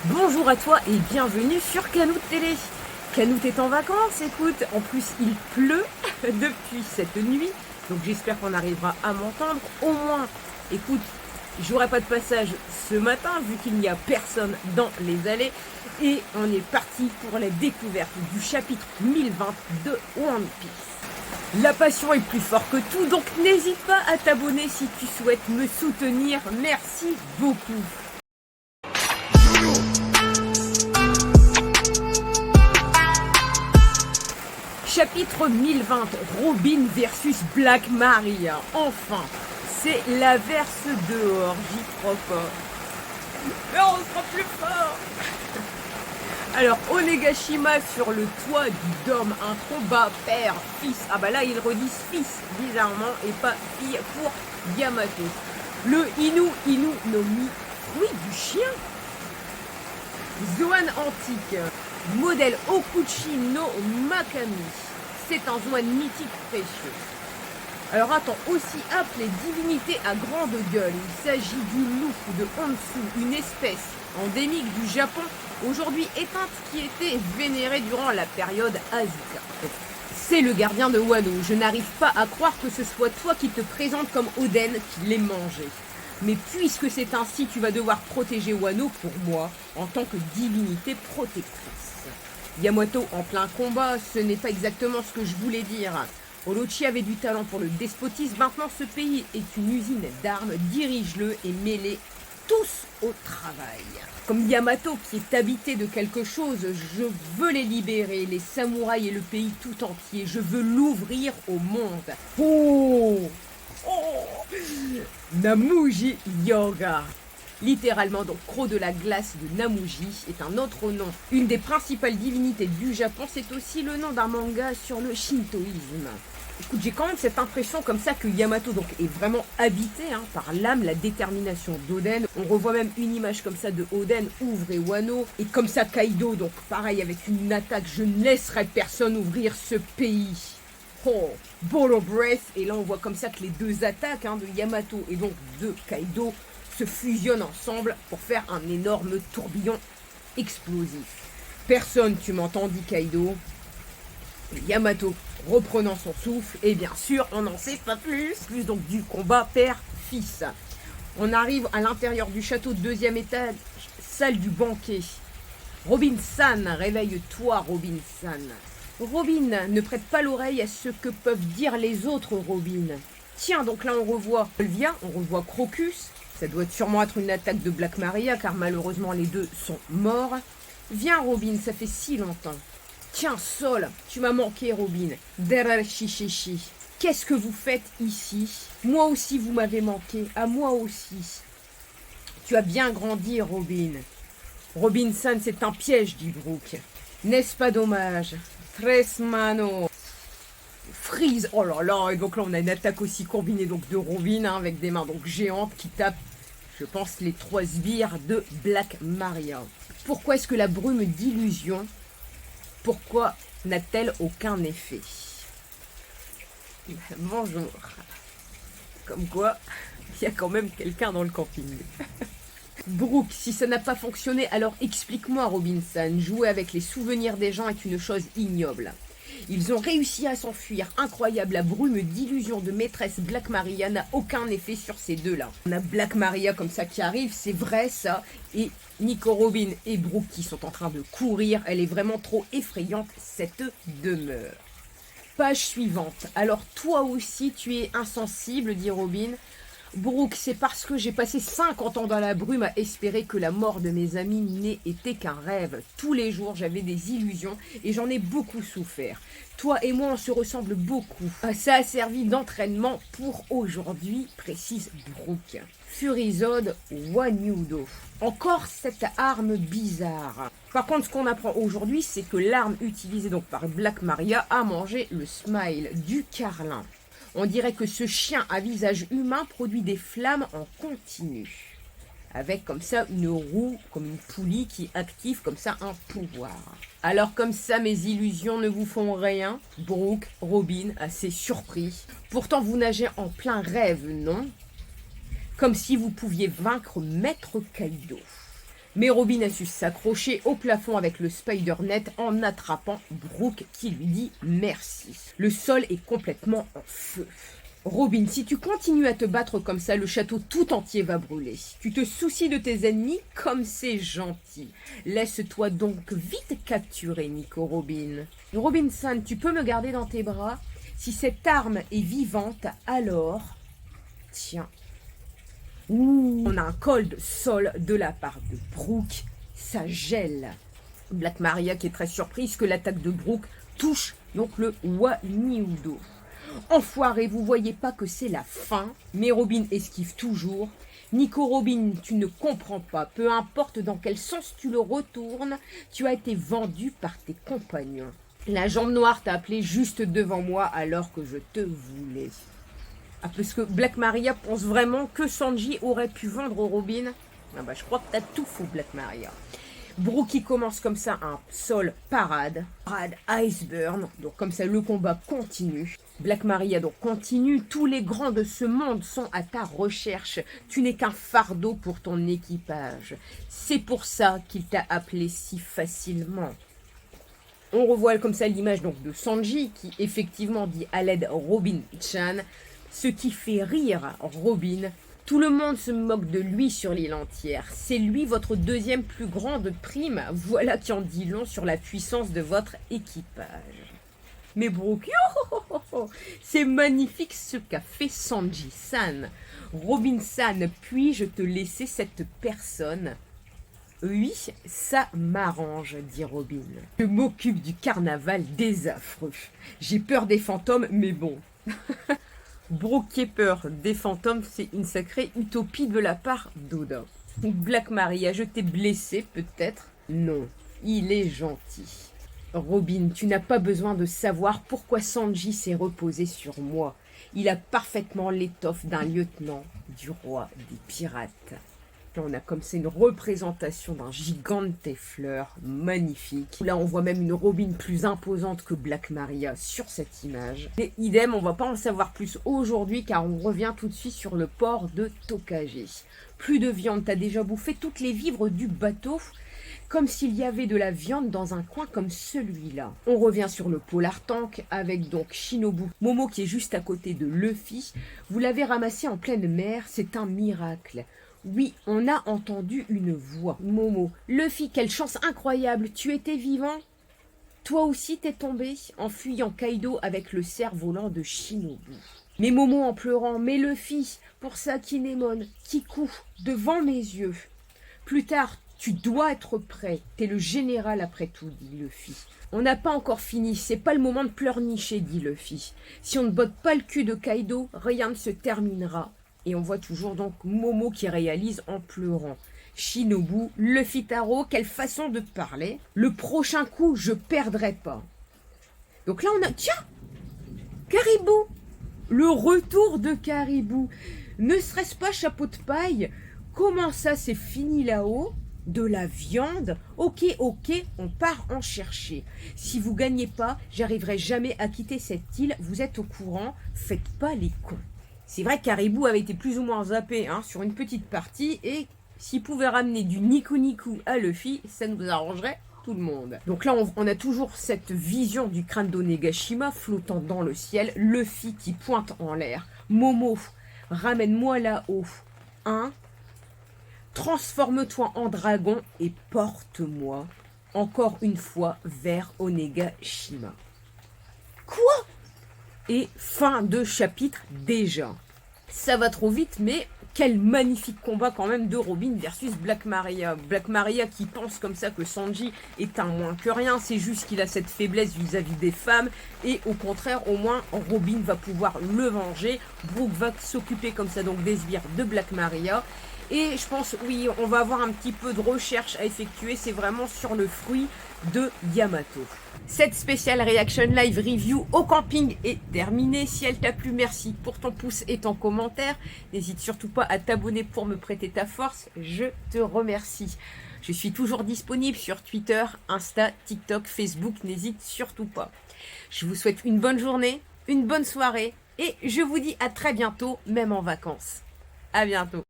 Bonjour à toi et bienvenue sur Canoute Télé. Canoute est en vacances, écoute, en plus il pleut depuis cette nuit, donc j'espère qu'on arrivera à m'entendre. Au moins, écoute, j'aurai pas de passage ce matin vu qu'il n'y a personne dans les allées. Et on est parti pour la découverte du chapitre 1020 de One Piece. La passion est plus fort que tout, donc n'hésite pas à t'abonner si tu souhaites me soutenir. Merci beaucoup. Chapitre 1020, Robin versus Black Maria. Enfin, c'est la verse dehors, j'y crois pas. Mais on sera plus fort. Alors, Onegashima sur le toit du dôme, un combat père-fils. Ah bah là, ils redisent fils, bizarrement, et pas fille pour Yamato. Le Inu no Mi, fruit du chien. Zoan antique, modèle Okuchi no Makami. C'est un Zoan mythique précieux. Alors attends, aussi appelé divinité à grande gueule, il s'agit du loup de Onsu, une espèce endémique du Japon, aujourd'hui éteinte, qui était vénérée durant la période Asuka. C'est le gardien de Wano. Je n'arrive pas à croire que ce soit toi qui te présente comme Oden qui l'ait mangé. Mais puisque c'est ainsi, tu vas devoir protéger Wano pour moi, en tant que divinité protectrice. Yamato en plein combat, ce n'est pas exactement ce que je voulais dire. Orochi avait du talent pour le despotisme, maintenant ce pays est une usine d'armes, dirige-le et mets-les tous au travail. Comme Yamato qui est habité de quelque chose, je veux les libérer, les samouraïs et le pays tout entier, je veux l'ouvrir au monde. Oh, Namuji Yoga. Littéralement, donc, croc de la glace de Namuji est un autre nom. Une des principales divinités du Japon, c'est aussi le nom d'un manga sur le shintoïsme. Écoute, j'ai quand même cette impression comme ça que Yamato donc, est vraiment habité par l'âme, la détermination d'Oden. On revoit même une image comme ça de Oden ouvrir Wano. Et comme ça, Kaido, donc pareil, avec une attaque, je ne laisserai personne ouvrir ce pays. Oh, Ball of Breath. Et là, on voit comme ça que les deux attaques de Yamato et donc de Kaido se fusionnent ensemble pour faire un énorme tourbillon explosif. Personne, tu m'entends, dit Kaido. Yamato reprenant son souffle, et bien sûr, on n'en sait pas plus. Plus donc du combat père-fils. On arrive à l'intérieur du château, deuxième étage, salle du banquet. Robin-san, réveille-toi, Robin-san. Robin, ne prête pas l'oreille à ce que peuvent dire les autres, Robin. Tiens, donc là on revoit Olvia, on revoit Crocus. Ça doit sûrement être une attaque de Black Maria, car malheureusement les deux sont morts. Viens Robin, ça fait si longtemps. Tiens Sol, tu m'as manqué Robin. Derashishishi. Qu'est-ce que vous faites ici? Moi aussi vous m'avez manqué, à moi aussi. Tu as bien grandi Robin. Robin-san, c'est un piège, dit Brook. N'est-ce pas dommage? Tresmano. Freeze, oh là là, et donc là on a une attaque aussi combinée donc de Robin avec des mains donc géantes qui tapent, je pense, les trois sbires de Black Maria. Pourquoi est-ce que la brume d'illusion, pourquoi n'a-t-elle aucun effet? Bonjour. Comme quoi, il y a quand même quelqu'un dans le camping. Brook, si ça n'a pas fonctionné, alors explique-moi Robinson. Jouer avec les souvenirs des gens est une chose ignoble. Ils ont réussi à s'enfuir. Incroyable, la brume d'illusion de maîtresse Black Maria n'a aucun effet sur ces deux-là. On a Black Maria comme ça qui arrive, c'est vrai ça. Et Nico Robin et Brook qui sont en train de courir. Elle est vraiment trop effrayante, cette demeure. Page suivante. Alors toi aussi tu es insensible, dit Robin. Brook, c'est parce que j'ai passé 50 ans dans la brume à espérer que la mort de mes amis n'ait été qu'un rêve. Tous les jours, j'avais des illusions et j'en ai beaucoup souffert. Toi et moi, on se ressemble beaucoup. Ça a servi d'entraînement pour aujourd'hui, précise Brook. Furizode Wanyudo. Encore cette arme bizarre. Par contre, ce qu'on apprend aujourd'hui, c'est que l'arme utilisée donc par Black Maria a mangé le smile du Carlin. On dirait que ce chien à visage humain produit des flammes en continu. Avec comme ça une roue, comme une poulie qui active comme ça un pouvoir. Alors comme ça mes illusions ne vous font rien? Brook, Robin, assez surpris. Pourtant vous nagez en plein rêve, non? Comme si vous pouviez vaincre Maître Kaido. Mais Robin a su s'accrocher au plafond avec le Spider-Net en attrapant Brooke qui lui dit merci. Le sol est complètement en feu. Robin, si tu continues à te battre comme ça, le château tout entier va brûler. Tu te soucies de tes ennemis comme c'est gentil. Laisse-toi donc vite capturer, Nico Robin. Robinson, tu peux me garder dans tes bras? Si cette arme est vivante, alors... Tiens. Ouh, on a un cold sol de la part de Brooke. Ça gèle. Black Maria qui est très surprise que l'attaque de Brooke touche donc le Waniudo. Enfoiré, vous voyez pas que c'est la fin? Mais Robin esquive toujours. Nico Robin, tu ne comprends pas. Peu importe dans quel sens tu le retournes, tu as été vendu par tes compagnons. La jambe noire t'a appelé juste devant moi alors que je te voulais. Ah, parce que Black Maria pense vraiment que Sanji aurait pu vendre Robin. Ah bah, je crois que t'as tout faux, Black Maria. Brooke commence comme ça un sol parade. Parade Iceburn. Donc comme ça, le combat continue. Black Maria donc continue. Tous les grands de ce monde sont à ta recherche. Tu n'es qu'un fardeau pour ton équipage. C'est pour ça qu'il t'a appelé si facilement. On revoit comme ça l'image donc de Sanji qui effectivement dit à l'aide Robin-chan. Ce qui fait rire Robin. Tout le monde se moque de lui sur l'île entière. C'est lui votre deuxième plus grande prime. Voilà qui en dit long sur la puissance de votre équipage. Mais Brooke, c'est magnifique ce qu'a fait Sanji-san. Robin-san, puis-je te laisser cette personne? Oui, ça m'arrange, dit Robin. Je m'occupe du carnaval des affreux. J'ai peur des fantômes, mais bon... Brooke qui ait peur des fantômes, c'est une sacrée utopie de la part d'Oda. Black Maria, je t'ai blessé peut-être? Non, il est gentil. Robin, tu n'as pas besoin de savoir pourquoi Sanji s'est reposé sur moi. Il a parfaitement l'étoffe d'un lieutenant du roi des pirates. Là, on a comme c'est une représentation d'un gigante fleur magnifique. Là, on voit même une Robin plus imposante que Black Maria sur cette image. Et idem, on va pas en savoir plus aujourd'hui car on revient tout de suite sur le port de Tokage. Plus de viande, t'as déjà bouffé toutes les vivres du bateau? Comme s'il y avait de la viande dans un coin comme celui-là. On revient sur le Polar Tank avec donc Shinobu. Momo qui est juste à côté de Luffy. Vous l'avez ramassé en pleine mer, c'est un miracle. Oui, on a entendu une voix. Momo, Luffy, quelle chance incroyable, tu étais vivant? Toi aussi t'es tombé en fuyant Kaido avec le cerf-volant de Shinobu. Mais Momo en pleurant, mais Luffy, pour ça Kinemon, Kiku, devant mes yeux. Plus tard, tu dois être prêt, t'es le général après tout, dit Luffy. On n'a pas encore fini, c'est pas le moment de pleurnicher, dit Luffy. Si on ne botte pas le cul de Kaido, rien ne se terminera. Et on voit toujours donc Momo qui réalise en pleurant. Shinobu, Luffy Taro, quelle façon de parler. Le prochain coup, je perdrai pas. Donc là, on a... Tiens, Caribou. Le retour de Caribou. Ne serait-ce pas chapeau de paille? Comment ça, c'est fini là-haut? De la viande? Ok, on part en chercher. Si vous gagnez pas, j'arriverai jamais à quitter cette île. Vous êtes au courant, faites pas les cons. C'est vrai que Caribou avait été plus ou moins zappé sur une petite partie et s'il pouvait ramener du Niku Niku à Luffy, ça nous arrangerait tout le monde. Donc là, on a toujours cette vision du crâne d'Onegashima flottant dans le ciel, Luffy qui pointe en l'air. Momo, ramène-moi là-haut. Transforme-toi en dragon et porte-moi encore une fois vers Onegashima. Quoi? Et fin de chapitre déjà. Ça va trop vite, mais quel magnifique combat quand même de Robin versus Black Maria. Black Maria qui pense comme ça que Sanji est un moins que rien, c'est juste qu'il a cette faiblesse vis-à-vis des femmes, et au contraire, au moins, Robin va pouvoir le venger. Brooke va s'occuper comme ça donc des sbires de Black Maria. Et je pense, oui, on va avoir un petit peu de recherche à effectuer, c'est vraiment sur le fruit de Yamato. Cette spéciale Reaction Live Review au camping est terminée. Si elle t'a plu, merci pour ton pouce et ton commentaire. N'hésite surtout pas à t'abonner pour me prêter ta force. Je te remercie. Je suis toujours disponible sur Twitter, Insta, TikTok, Facebook. N'hésite surtout pas. Je vous souhaite une bonne journée, une bonne soirée et je vous dis à très bientôt, même en vacances. À bientôt.